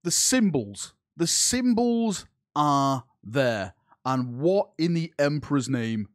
the symbols. The symbols are there. And what in the Emperor's name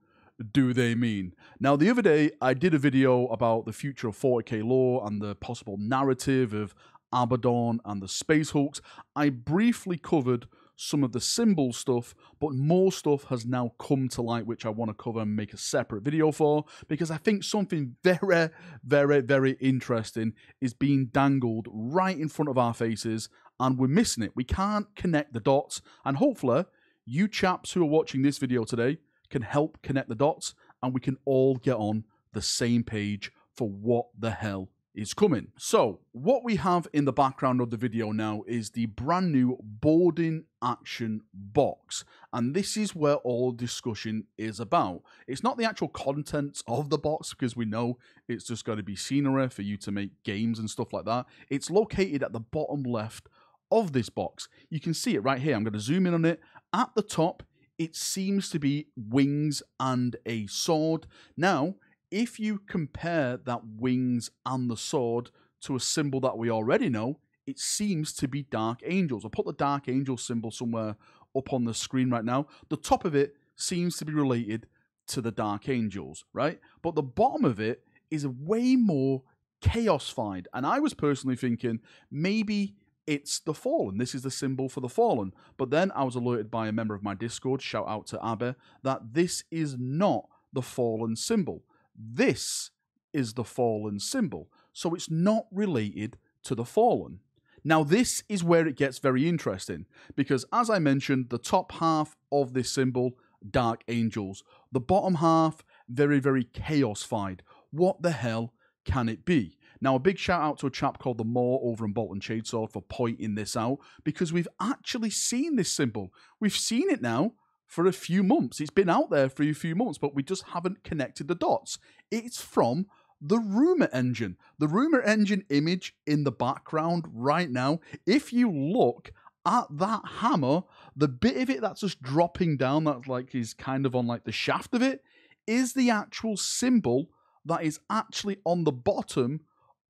do they mean? Now, the other day, I did a video about the future of 40k lore and the possible narrative of Abaddon and the Space Hulks. I briefly covered some of the symbol stuff, but more stuff has now come to light, which I want to cover and make a separate video for, because I think something very, very, very interesting is being dangled right in front of our faces, and we're missing it. We can't connect the dots, and hopefully, you chaps who are watching this video today can help connect the dots, and we can all get on the same page for what the hell is coming. So, what we have in the background of the video now is the brand new boarding action box, and this is where all discussion is about. It's not the actual contents of the box, because we know it's just going to be scenery for you to make games and stuff like that. It's located at the bottom left of this box. You can see it right here. I'm going to zoom in on it. At the top, it seems to be wings and a sword. Now, if you compare that wings and the sword to a symbol that we already know, it seems to be Dark Angels. I'll put the Dark Angel symbol somewhere up on the screen right now. The top of it seems to be related to the Dark Angels, right? But the bottom of it is way more chaos-fied. And I was personally thinking maybe it's the Fallen. This is the symbol for the Fallen. But then I was alerted by a member of my Discord, shout out to Abbe, that this is not the Fallen symbol. This is the Fallen symbol. So it's not related to the Fallen. Now this is where it gets very interesting, because as I mentioned, the top half of this symbol, Dark Angels. The bottom half, very, very chaos-fied. What the hell can it be? Now, a big shout out to a chap called the Moore over in Bolton Shadesword for pointing this out, because we've actually seen this symbol. We've seen it now for a few months. It's been out there for a few months, but we just haven't connected the dots. It's from the Rumour Engine. The Rumour Engine image in the background right now, if you look at that hammer, the bit of it that's just dropping down, that's like is kind of on like the shaft of it, is the actual symbol that is actually on the bottom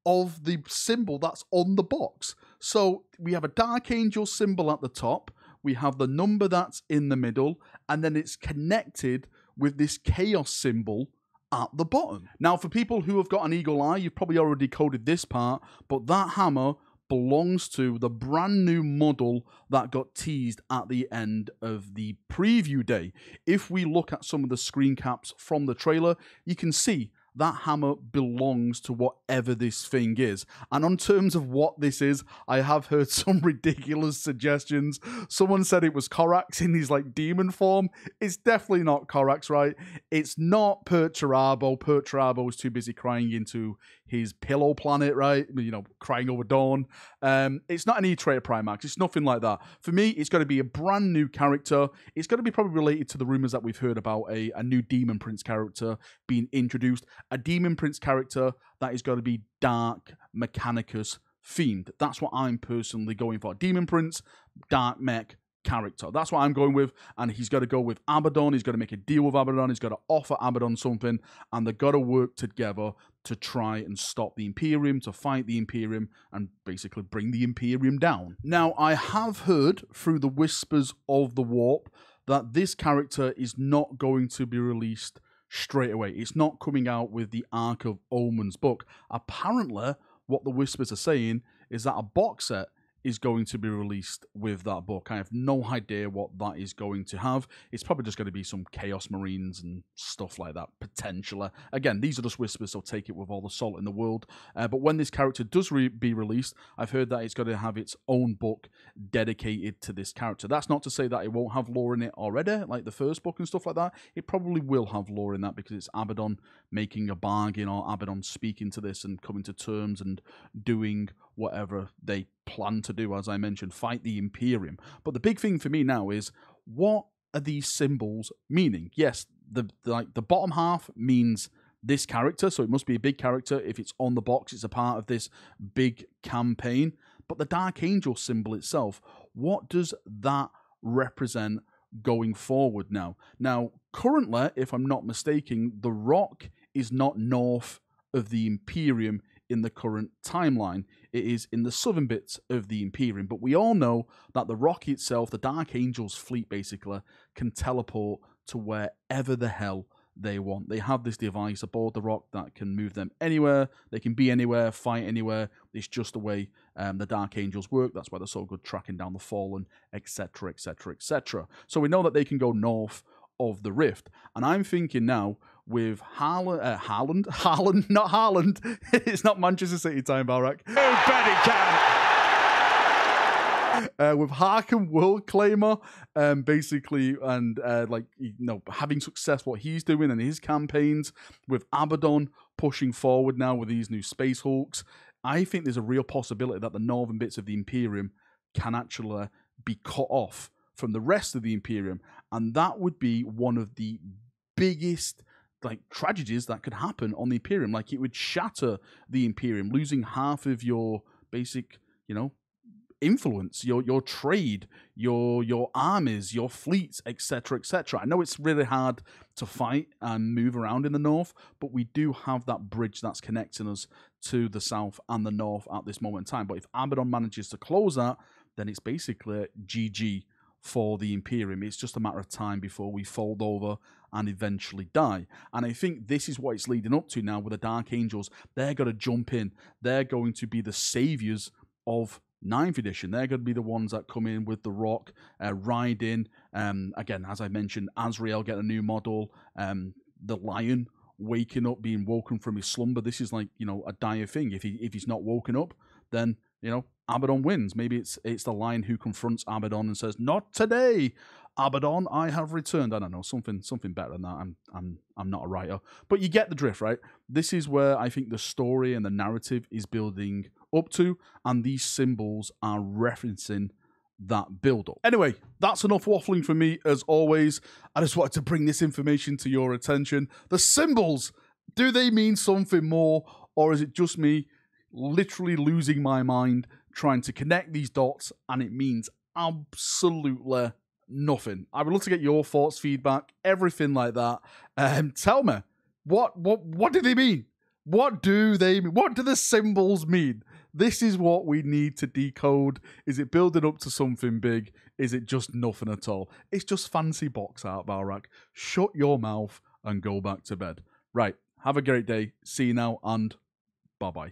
of the symbol that's on the box. So we have a Dark Angel symbol at the top, we have the number that's in the middle, and then it's connected with this chaos symbol at the bottom. Now, for people who have got an eagle eye, you've probably already coded this part, but that hammer belongs to the brand new model that got teased at the end of the preview day. If we look at some of the screen caps from the trailer, you can see that hammer belongs to whatever this thing is. And on terms of what this is, I have heard some ridiculous suggestions. Someone said it was Korax in his like demon form. It's definitely not Korax, right? It's not Perturabo. Perturabo is too busy crying into his pillow planet, right? You know, crying over Dawn. It's not an E-Traitor Primax. It's nothing like that. For me, it's going to be a brand new character. It's going to be probably related to the rumors that we've heard about a new Demon Prince character being introduced. A Demon Prince character that is going to be Dark Mechanicus themed. That's what I'm personally going for. Demon Prince, Dark Mech character. That's what I'm going with. And he's got to go with Abaddon. He's got to make a deal with Abaddon. He's got to offer Abaddon something. And they've got to work together to try and stop the Imperium, to fight the Imperium, and basically bring the Imperium down. Now, I have heard through the whispers of the warp that this character is not going to be released straight away. It's not coming out with the Ark of Omens book. Apparently, what the whispers are saying is that a box set is going to be released with that book. I have no idea what that is going to have. It's probably just going to be some Chaos Marines and stuff like that, potentially. Again, these are just whispers, so take it with all the salt in the world. But when this character does be released, I've heard that it's going to have its own book dedicated to this character. That's not to say that it won't have lore in it already, like the first book and stuff like that. It probably will have lore in that because it's Abaddon making a bargain, or Abaddon speaking to this and coming to terms and doing whatever they plan to do, as I mentioned, fight the Imperium. But the big thing for me now is, what are these symbols meaning? Yes, the bottom half means this character, so it must be a big character. If it's on the box, it's a part of this big campaign. But the Dark Angel symbol itself, what does that represent going forward now? Now, currently, if I'm not mistaken, the Rock is not north of the Imperium in the current timeline. it is in the southern bits of the Imperium. But we all know that the rock itself, the Dark Angels fleet basically, can teleport to wherever the hell they want. They have this device aboard the rock that can move them anywhere. They can be anywhere, fight anywhere. It's just the way the Dark Angels work. That's why they're so good tracking down the Fallen, etc., etc., etc. So we know that they can go north of the Rift. And I'm thinking now with Haaland, not Haaland. It's not Manchester City time, Valrak. You bet he can. With Harkin World Claimer, basically, and having success what he's doing and his campaigns, with Abaddon pushing forward now with these new Space Hulks, I think there's a real possibility that the northern bits of the Imperium can actually be cut off from the rest of the Imperium, and that would be one of the biggest tragedies that could happen on the Imperium. Like, it would shatter the Imperium, losing half of your basic, influence, your trade, your armies, your fleets, etc., etc. I know it's really hard to fight and move around in the north, but we do have that bridge that's connecting us to the south and the north at this moment in time. But if Abaddon manages to close that, then it's basically GG for the Imperium. It's just a matter of time before we fold over and eventually die. And I think this is what it's leading up to now with the Dark Angels. They're going to jump in. They're going to be the saviors of 9th edition. They're going to be the ones that come in with the rock, ride in. Again, as I mentioned, Azrael get a new model. The Lion waking up, being woken from his slumber. This is a dire thing. If he's not woken up, then Abaddon wins. Maybe it's the Lion who confronts Abaddon and says, "Not today, Abaddon, I have returned." I don't know, something better than that. I'm not a writer, but you get the drift, right? This is where I think the story and the narrative is building up to, and these symbols are referencing that build-up. Anyway, that's enough waffling from me. As always, I just wanted to bring this information to your attention. The symbols, do they mean something more, or is it just me literally losing my mind trying to connect these dots and it means absolutely nothing? I would love to get your thoughts, feedback, everything like that. Tell me, what do they mean? What do they mean? What do the symbols mean? This is what we need to decode. Is it building up to something big? Is it just nothing at all? It's just fancy box art, Valrak. Shut your mouth and go back to bed. Right, have a great day. See you now, and bye-bye.